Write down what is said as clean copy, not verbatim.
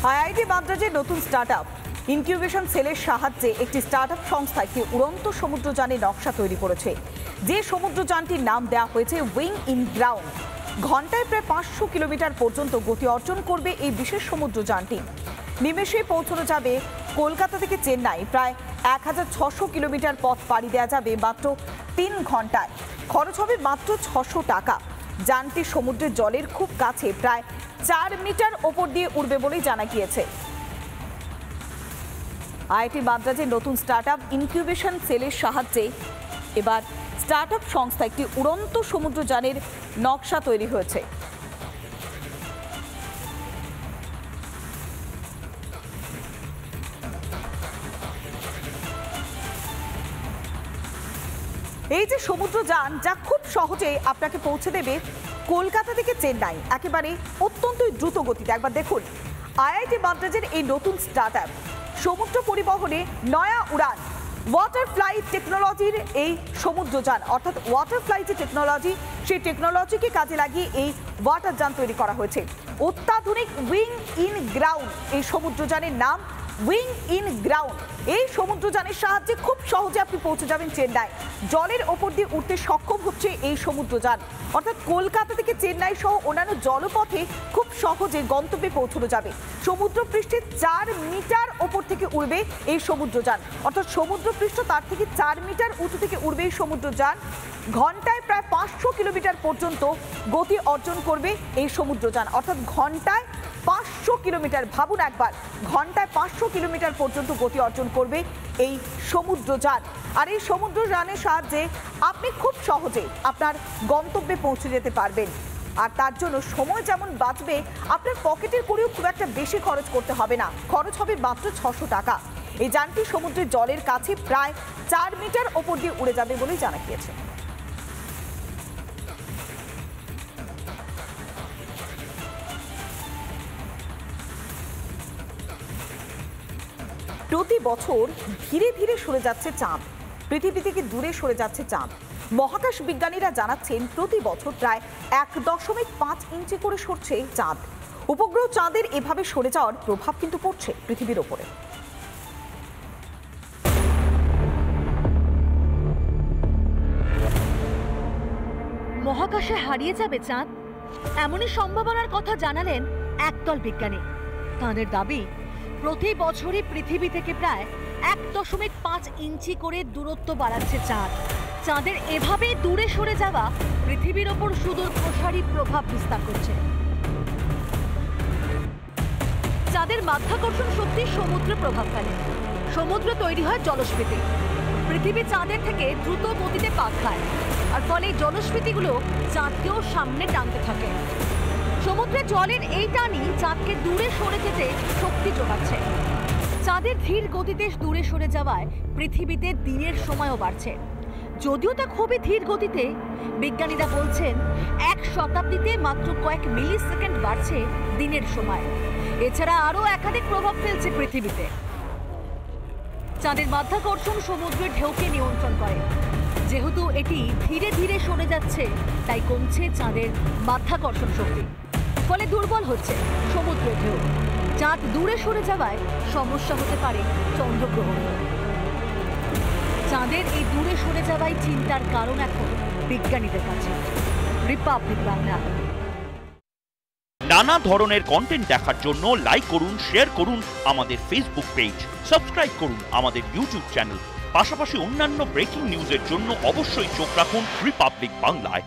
IIT মাদ্রাজের নতুন startup incubation সেলের সাহায্যে একটি স্টার্টআপ সংস্থা একটি উড়ন্ত সমুদ্রযানের নকশা তৈরি করেছে। যে সমুদ্রযানটির নাম দেওয়া হয়েছে উইং ইন গ্রাউন্ড। ঘন্টায় প্রায় 500 কিলোমিটার পর্যন্ত গতি অর্জন করবে এই বিশেষ সমুদ্রযানটি। নিমেষে পৌঁছানো যাবে কলকাতা থেকে চেন্নাই। প্রায় 1600 কিলোমিটার পথ পাড়ি দেওয়া যাবে মাত্র 3 ঘন্টায়। খরচ হবে মাত্র 600 টাকা। যানটি সমুদ্রের জলের খুব কাছে প্রায় 4 মিটার ওপর দিয়ে উড়বে বলেই জানা গিয়েছে। আইআইটি মাদ্রাজের নতুন স্টার্টআপ ইনকিউবেশন সেলের সাহায্যে এবার স্টার্টআপ সংস্থা একটি উড়ন্ত সমুদ্রযানের নকশা তৈরি হয়েছে। এই যে সমুদ্রযান, যা খুব সহজে আপনাকে পৌঁছে দেবে কলকাতা থেকে চেন্নাই, একেবারে অত্যন্ত দ্রুত গতিতে। একবার দেখুন আইআইটি মাদ্রাজের এই নতুন স্টার্টআপ সমুদ্র পরিবহনে নয়া উড়ান ওয়াটার ফ্লাইট টেকনোলজির এই সমুদ্রযান, অর্থাৎ ওয়াটার ফ্লাইট টেকনোলজি, সেই টেকনোলজিকে কাজে লাগিয়ে এই ওয়াটার যান তৈরি করা হয়েছে। অত্যাধুনিক উইং ইন গ্রাউন্ড এই সমুদ্রযানের নাম উইং ইন গ্রাউন্ড। এই সমুদ্রযানের সাহায্যে খুব সহজে আপনি পৌঁছে যাবেন চেন্নাই। জলের ওপর দিয়ে উঠতে সক্ষম হচ্ছে এই সমুদ্রযান, অর্থাৎ কলকাতা থেকে চেন্নাই সহ অন্যান্য জলপথে খুব সহজে গন্তব্যে পৌঁছানো যাবে। সমুদ্রপৃষ্ঠে 4 মিটার ওপর থেকে উড়বে এই সমুদ্রযান, অর্থাৎ সমুদ্রপৃষ্ঠ তার থেকে 4 মিটার উঁচু থেকে উড়বে এই সমুদ্রযান। ঘন্টায় প্রায় 500 কিলোমিটার পর্যন্ত গতি অর্জন করবে এই সমুদ্রযান, অর্থাৎ ঘন্টায় 500 কিলোমিটার। ভাবুন একবার, ঘন্টায় 500 কিলোমিটার পর্যন্ত গতি অর্জন করবে এই সমুদ্রযান। আর এই সমুদ্রযানের সাহায্যে আপনি খুব সহজে আপনার গন্তব্যে পৌঁছে যেতে পারবেন। আর তার জন্য সময় যেমন বাঁচবে, আপনার পকেটের করেও খুব একটা বেশি খরচ করতে হবে না। খরচ হবে মাত্র 600 টাকা। এই যানটি সমুদ্রের জলের কাছে প্রায় 4 মিটার ওপর দিয়ে উড়ে যাবে বলেই জানা গিয়েছে। প্রতি বছর ধীরে ধীরে সরে যাচ্ছে চাঁদ, পৃথিবী থেকে দূরে সরে যাচ্ছে চাঁদ। মহাকাশ বিজ্ঞানীরা জানাচ্ছেন প্রতি বছর প্রায় 1.5 ইঞ্চি করে সরছে চাঁদ। উপগ্রহ চাঁদের এভাবে সরে যাওয়ার প্রভাব কিন্তু পড়ছে পৃথিবীর ওপরে। মহাকাশে হারিয়ে যাবে চাঁদ, এমনই সম্ভাবনার কথা জানালেন একদল বিজ্ঞানী। তাঁদের দাবি, প্রতি বছরই পৃথিবী থেকে প্রায় 1.5 ইঞ্চি করে দূরত্ব বাড়াচ্ছে চাঁদ। চাঁদের এভাবে দূরে সরে যাওয়া পৃথিবীর ওপর সুদূর প্রসারী প্রভাব বিস্তার করছে। চাঁদের মাধ্যাকর্ষণ শক্তি সমুদ্রে প্রভাব ফেলে। সমুদ্র তৈরি হয় জলস্ফীতি। পৃথিবী চাঁদের থেকে দ্রুত গতিতে পাক খায়, আর ফলে জলস্ফীতিগুলো চাঁদকেও সামনে টানতে থাকে। সমুদ্রে জলের এই টানই চাঁদকে দূরে সরে যেতে শক্তি যোগাচ্ছে। চাঁদের ধীর গতিতে দূরে সরে যাওয়ায় পৃথিবীতে দিনের সময়ও বাড়ছে। যদিও তা খুবই ধীর গতিতে, বিজ্ঞানীরা বলছেন 1 শতাব্দীতে মাত্র কয়েক মিলি সেকেন্ড বাড়ছে দিনের সময়। এছাড়া আরও একাধিক প্রভাব ফেলছে পৃথিবীতে। চাঁদের মাধ্যাকর্ষণ সমুদ্রের ঢেউকে নিয়ন্ত্রণ করে। যেহেতু এটি ধীরে ধীরে সরে যাচ্ছে, তাই কমছে চাঁদের মাধ্যাকর্ষণ শক্তি, ফলে দুর্বল হচ্ছে সমুদ্রের ঢেউ। চাঁদ দূরে সরে যাওয়ায় সমস্যা হতে পারে চন্দ্রগ্রহণ। চাঁদের এই দূরে সরে যাওয়াই চিন্তার কারণ এখন বিজ্ঞানীদের কাছে। রিপাবলিক বাংলা। নানা ধরনের কন্টেন্ট দেখার জন্য লাইক করুন, শেয়ার করুন আমাদের ফেসবুক পেজ, সাবস্ক্রাইব করুন আমাদের ইউটিউব চ্যানেল। পাশাপাশি অন্যান্য ব্রেকিং নিউজের জন্য অবশ্যই চোখ রাখুন রিপাবলিক বাংলায়।